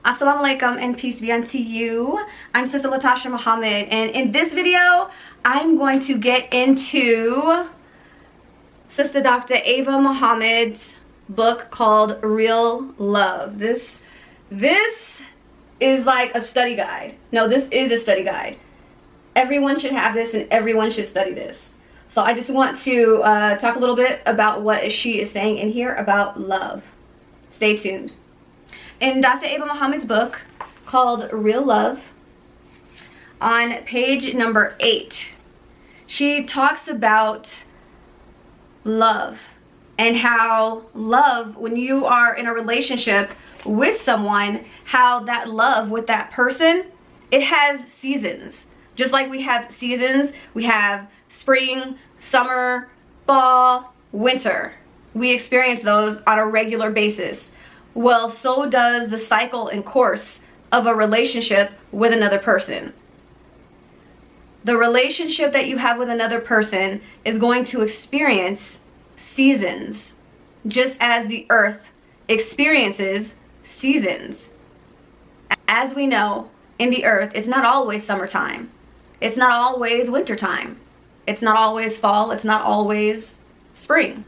Assalamu alaikum and peace be unto you. I'm Sister Latasha Muhammad, and in this video I'm going to get into Sister Dr. Ava Muhammad's book called Real Love. This is like a study guide. No, this is a study guide. Everyone should have this and everyone should study this. So I just want to talk a little bit about what she is saying in here about love. Stay tuned. In Dr. Ava Muhammad's book called Real Love, on page number 8, she talks about love and how love, when you are in a relationship with someone, how that love with that person, it has seasons. Just like we have seasons, we have spring, summer, fall, winter. We experience those on a regular basis. Well, so does the cycle and course of a relationship with another person. The relationship that you have with another person is going to experience seasons, just as the earth experiences seasons. As we know, in the earth, it's not always summertime. It's not always wintertime. It's not always fall. It's not always spring.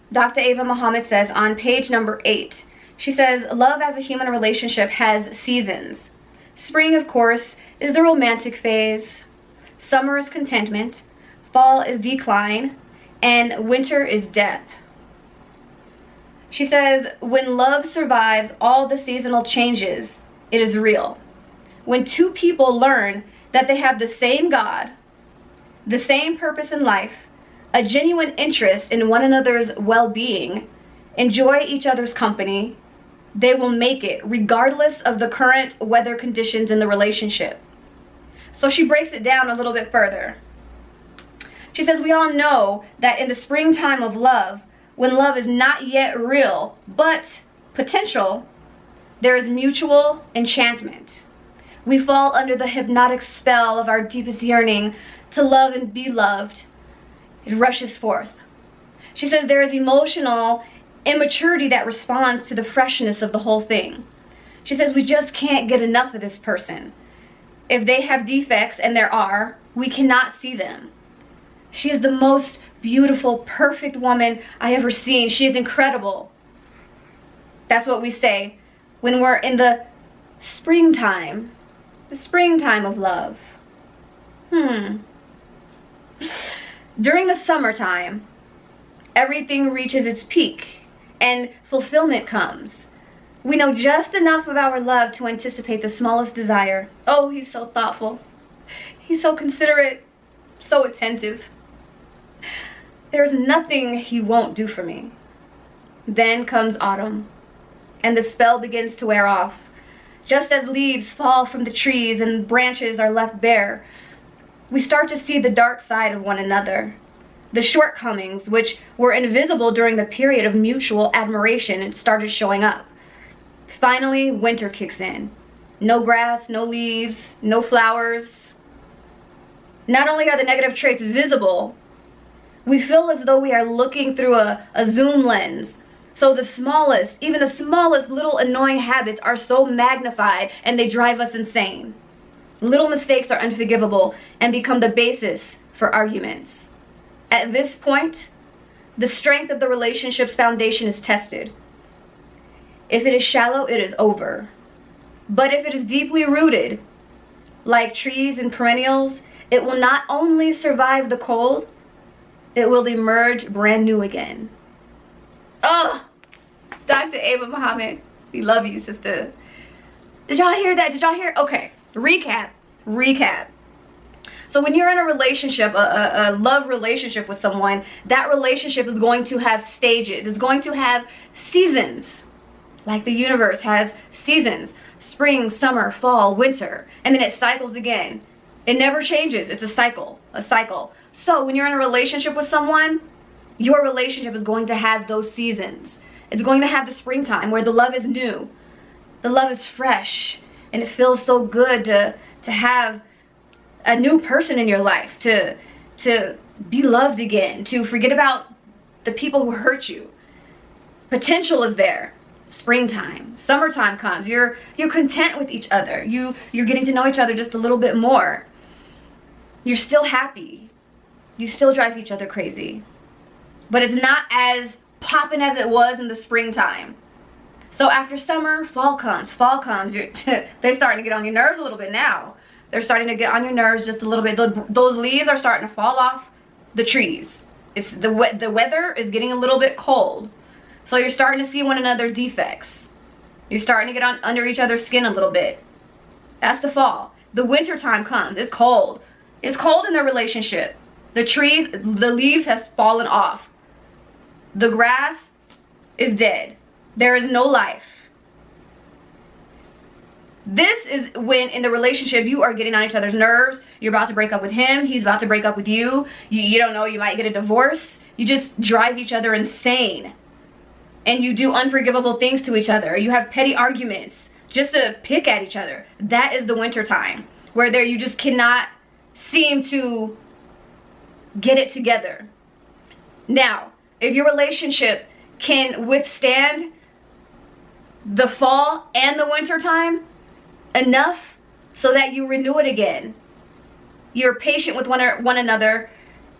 Dr. Ava Muhammad says on page number 8, she says, love as a human relationship has seasons. Spring, of course, is the romantic phase. Summer is contentment. Fall is decline. And winter is death. She says, when love survives all the seasonal changes, it is real. When two people learn that they have the same God, the same purpose in life, a genuine interest in one another's well-being, enjoy each other's company, they will make it regardless of the current weather conditions in the relationship. So she breaks it down a little bit further. She says, we all know that in the springtime of love, when love is not yet real, but potential, there is mutual enchantment. We fall under the hypnotic spell of our deepest yearning to love and be loved. It rushes forth. She says there is emotional immaturity that responds to the freshness of the whole thing. She says we just can't get enough of this person. If they have defects, and there are, we cannot see them. She is the most beautiful, perfect woman I ever seen. She is incredible. That's what we say when we're in the springtime of love. During the summertime, everything reaches its peak and fulfillment comes. We know just enough of our love to anticipate the smallest desire. Oh, he's so thoughtful. He's so considerate, so attentive. There's nothing he won't do for me. Then comes autumn, and the spell begins to wear off. Just as leaves fall from the trees and branches are left bare, we start to see the dark side of one another. The shortcomings, which were invisible during the period of mutual admiration, started showing up. Finally, winter kicks in. No grass, no leaves, no flowers. Not only are the negative traits visible, we feel as though we are looking through a zoom lens. So the smallest, even the smallest little annoying habits are so magnified and they drive us insane. Little mistakes are unforgivable and become the basis for arguments. At this point, the strength of the relationship's foundation is tested. If it is shallow, it is over. But if it is deeply rooted, like trees and perennials, it will not only survive the cold, it will emerge brand new again. Oh, Dr. Ava Muhammad, we love you, sister. Did y'all hear that? Did y'all hear? Okay, recap. So when you're in a relationship, a love relationship with someone, that relationship is going to have stages. It's going to have seasons. Like the universe has seasons. Spring, summer, fall, winter. And then it cycles again. It never changes. It's a cycle. So when you're in a relationship with someone, your relationship is going to have those seasons. It's going to have the springtime where the love is new. The love is fresh. And it feels so good to have a new person in your life, to be loved again, to forget about the people who hurt you. Potential is there. springtime, summertime comes, you're content with each other. You're getting to know each other just a little bit more. You're still happy. You still drive each other crazy. But it's not as popping as it was in the springtime. So after summer, fall comes. Fall comes. They're starting to get on your nerves a little bit now. They're starting to get on your nerves just a little bit. Those leaves are starting to fall off the trees. It's the weather is getting a little bit cold. So you're starting to see one another's defects. You're starting to get under each other's skin a little bit. That's the fall. The winter time comes. It's cold. It's cold in their relationship. The trees, the leaves have fallen off. The grass is dead. There is no life. This is when in the relationship you are getting on each other's nerves. You're about to break up with him. He's about to break up with you. You don't know, you might get a divorce. You just drive each other insane. And you do unforgivable things to each other. You have petty arguments just to pick at each other. That is the winter time where you just cannot seem to get it together. Now, if your relationship can withstand the fall and the winter time enough so that you renew it again, you're patient with one another,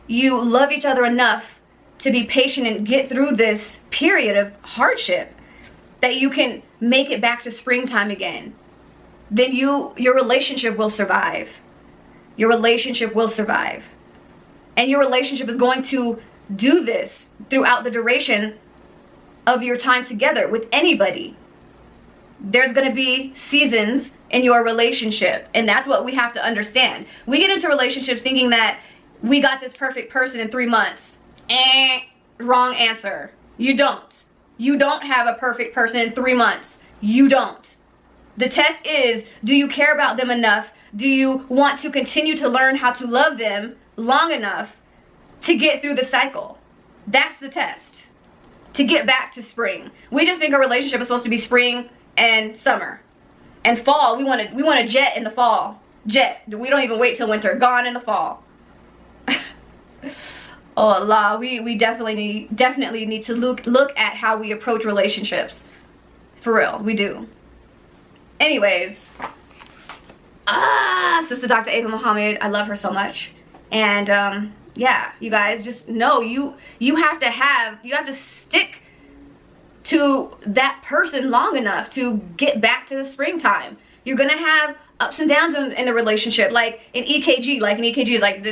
you love each other enough to be patient and get through this period of hardship, that you can make it back to springtime again, then your relationship will survive. Your relationship will survive. And your relationship is going to do this throughout the duration of your time together with anybody. There's going to be seasons in your relationship, and that's what we have to understand. We get into relationships thinking that we got this perfect person in 3 months. Wrong answer. You don't. You don't have a perfect person in 3 months. You don't. The test is, do you care about them enough? Do you want to continue to learn how to love them long enough to get through the cycle? That's the test. To get back to spring. We just think a relationship is supposed to be spring and summer. And fall, we want to jet in the fall. Jet. We don't even wait till winter. Gone in the fall. Oh Allah, we definitely need to look at how we approach relationships. For real, we do. Anyways, Sister Dr. Ava Muhammad, I love her so much. And yeah, you guys just know you have to stick to that person long enough to get back to the springtime. You're gonna have ups and downs in the relationship, like in EKG. Like in EKG is like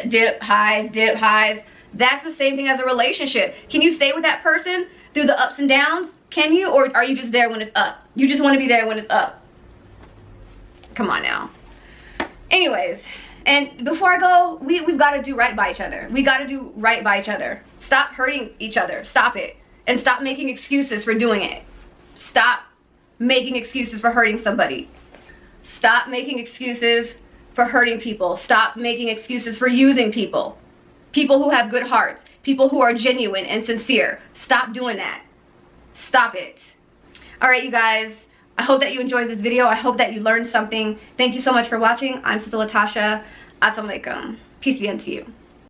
dip highs. That's the same thing as a relationship. Can you stay with that person through the ups and downs? Can you, or are you just there when it's up? You just want to be there when it's up. Come on now. Anyways, and before I go, we've got to do right by each other. We got to do right by each other. Stop hurting each other. Stop it. And stop making excuses for doing it. Stop making excuses for hurting somebody. Stop making excuses for hurting people. Stop making excuses for using people. People who have good hearts. People who are genuine and sincere. Stop doing that. Stop it. Alright, you guys. I hope that you enjoyed this video. I hope that you learned something. Thank you so much for watching. I'm Sister Latasha. Assalamu alaikum. Peace be unto you.